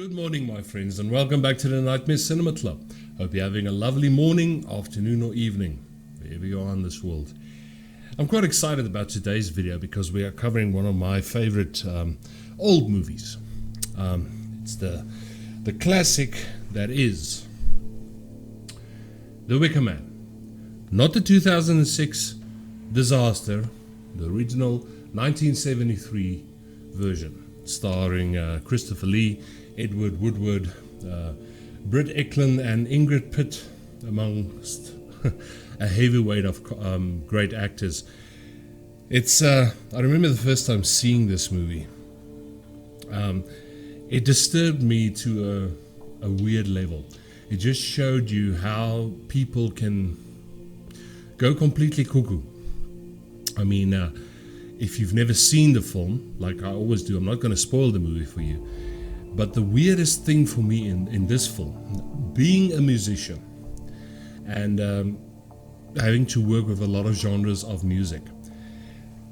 Good morning, my friends, and welcome back to the Nightmare Cinema Club. Hope you're having a lovely morning, afternoon, or evening, wherever you are in this world. I'm quite excited about today's video because we are covering one of my favorite old movies. It's the classic that is The Wicker Man. Not the 2006 disaster, the original 1973 version, starring Christopher Lee, Edward Woodward, Britt Eklund and Ingrid Pitt, amongst a heavyweight of great actors. It's I remember the first time seeing this movie. It disturbed me to a weird level. It just showed you how people can go completely cuckoo. I mean, if you've never seen the film, like I always do, I'm not going to spoil the movie for you. But the weirdest thing for me in this film, being a musician and having to work with a lot of genres of music.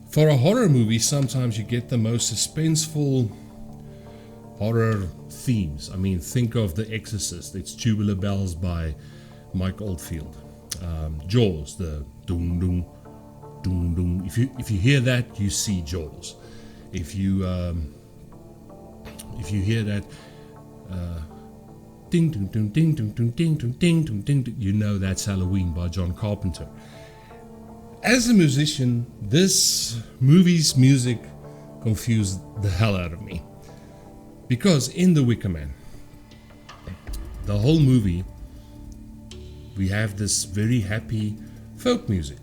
For a horror movie, sometimes you get the most suspenseful horror themes. I mean, think of The Exorcist. It's Tubular Bells by Mike Oldfield. Jaws, the doom doom doom doom. If you hear that, you see Jaws. If you hear that ding ding ding ding ding ding ding ding ding ding, you know that's Halloween by John Carpenter. As a musician, this movie's music confused the hell out of me, because in The Wicker Man, the whole movie, we have this very happy folk music,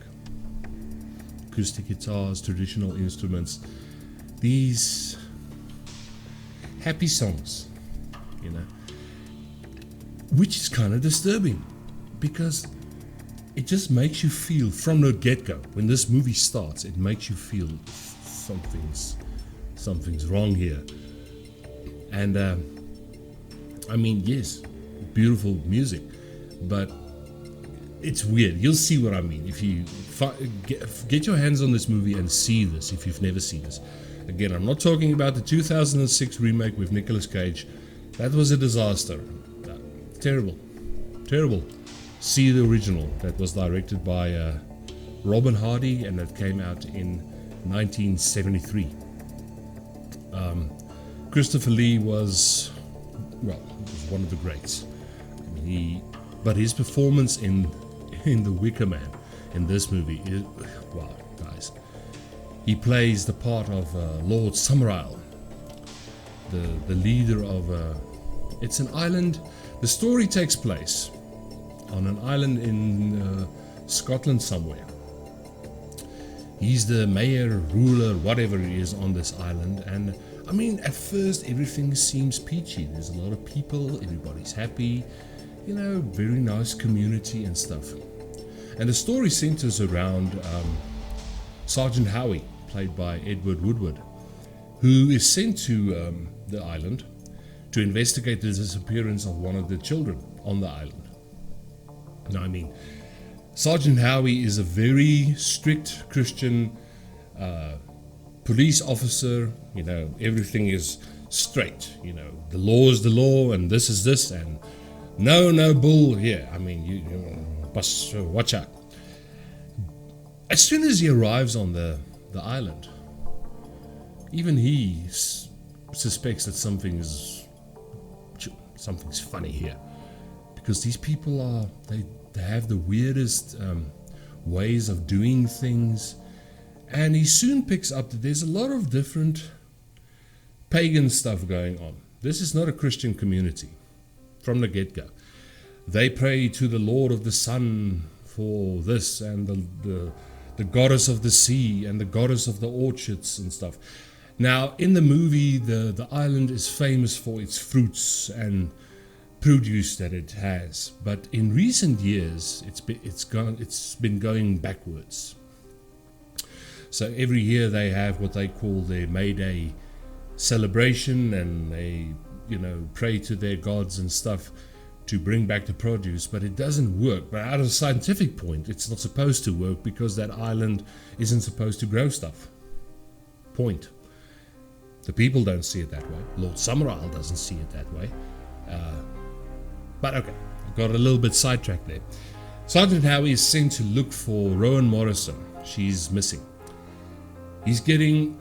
acoustic guitars, traditional instruments, these happy songs, you know, which is kind of disturbing because it just makes you feel from the get-go, when this movie starts, it makes you feel something's wrong here. And I mean, yes, beautiful music, but it's weird. You'll see what I mean if you get your hands on this movie and see this if you've never seen this. Again, I'm not talking about the 2006 remake with Nicolas Cage. That was a disaster. Terrible. See the original that was directed by Robin Hardy and that came out in 1973. Christopher Lee was one of the greats. I mean, but his performance in The Wicker Man in this movie is, wow, guys. He plays the part of Lord Summerisle, the leader of it's an island. The story takes place on an island in Scotland somewhere. He's the mayor, ruler, whatever he is on this island, and I mean, at first everything seems peachy. There's a lot of people, everybody's happy, you know, very nice community and stuff. And the story centers around Sergeant Howie, played by Edward Woodward, who is sent to the island to investigate the disappearance of one of the children on the island. Now, I mean, Sergeant Howie is a very strict Christian police officer. You know, everything is straight. You know, the law is the law, and this is this, and no bull here. I mean, you watch out. As soon as he arrives on the island, even he suspects that something's funny here, because these people they have the weirdest ways of doing things, and he soon picks up that there's a lot of different pagan stuff going on. This is not a Christian community from the get-go. They pray to the Lord of the Sun for this, and the goddess of the sea, and the goddess of the orchards and stuff. Now, in the movie, the island is famous for its fruits and produce that it has, but in recent years, it's been going backwards. So every year they have what they call their May Day celebration, and they, you know, pray to their gods and stuff to bring back the produce, but it doesn't work. But out of a scientific point, it's not supposed to work because that island isn't supposed to grow stuff. Point. The people don't see it that way. Lord Summerisle doesn't see it that way. But okay, I got a little bit sidetracked there. Sergeant Howie is sent to look for Rowan Morrison. She's missing. He's getting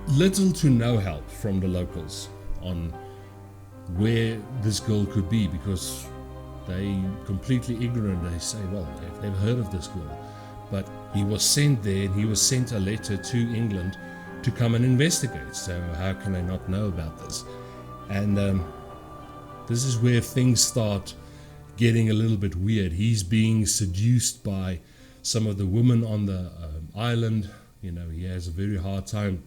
little to no help from the locals on where this girl could be, because they completely ignorant. They say, well, they've never heard of this girl. But he was sent there, and he was sent a letter to England to come and investigate. So how can they not know about this? And this is where things start getting a little bit weird. He's being seduced by some of the women on the island. You know, he has a very hard time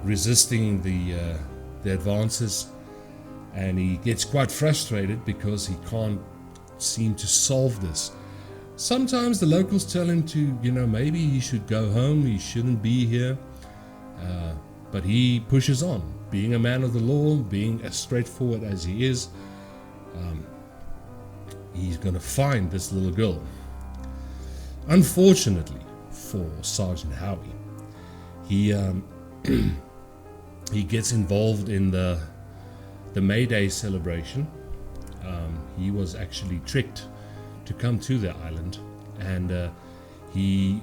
resisting the advances, and he gets quite frustrated because he can't seem to solve this. Sometimes the locals tell him to, you know, maybe he should go home, he shouldn't be here, but he pushes on, being a man of the law, being as straightforward as he is. He's going to find this little girl. Unfortunately for Sergeant Howie, he gets involved in the May Day celebration. He was actually tricked to come to the island, and he's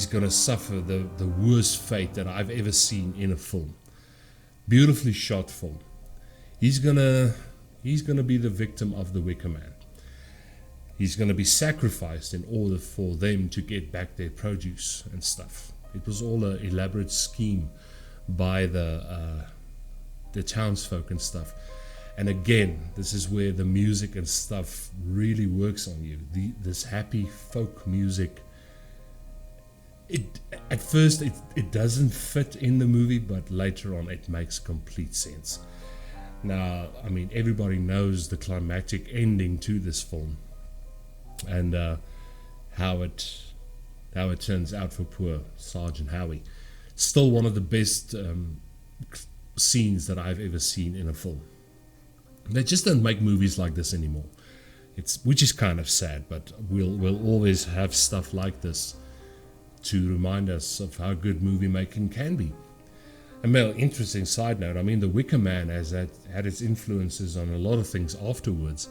going to suffer the worst fate that I've ever seen in a film. Beautifully shot film. He's gonna be the victim of the Wicker Man. He's going to be sacrificed in order for them to get back their produce and stuff. It was all an elaborate scheme by the townsfolk and stuff. And again, this is where the music and stuff really works on you. This happy folk music. At first it doesn't fit in the movie, but later on it makes complete sense. Now, I mean, everybody knows the climactic ending to this film, and how it turns out for poor Sergeant Howie. Still one of the best scenes that I've ever seen in a film. They just don't make movies like this anymore. Which is kind of sad, but we'll always have stuff like this to remind us of how good movie making can be. A more interesting side note, I mean, the Wicker Man has had its influences on a lot of things afterwards.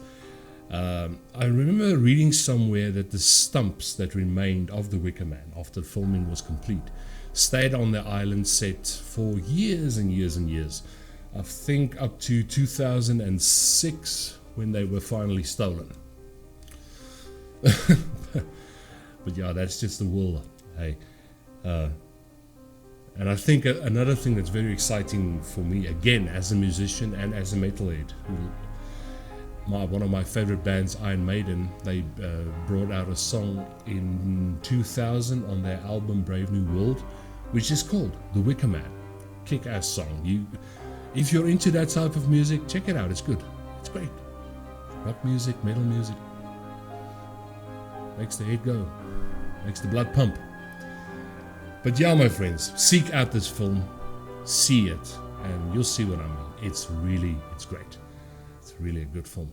I remember reading somewhere that the stumps that remained of the Wicker Man after filming was complete stayed on the island set for years and years and years. I think up to 2006 when they were finally stolen. But yeah, that's just the world. Hey, and I think another thing that's very exciting for me, again, as a musician and as a metalhead, one of my favorite bands, Iron Maiden, they brought out a song in 2000 on their album Brave New World, which is called The Wicker Man. Kick-ass song. If you're into that type of music, check it out. It's good. It's great. Rock music, metal music. Makes the head go. Makes the blood pump. But yeah, my friends, seek out this film. See it. And you'll see what I mean. It's great. It's really a good film.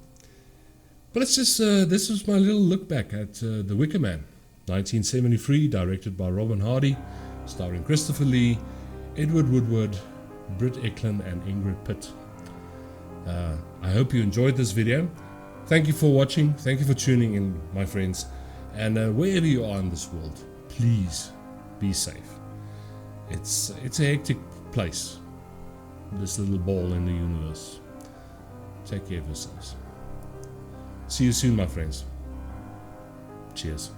But it's just, this was my little look back at The Wicker Man. 1973, directed by Robin Hardy, starring Christopher Lee, Edward Woodward, Britt Eklund and Ingrid Pitt. I hope you enjoyed this video. Thank you for watching. Thank you for tuning in, my friends. And wherever you are in this world, please be safe. It's a hectic place, this little ball in the universe. Take care of yourselves. See you soon, my friends. Cheers.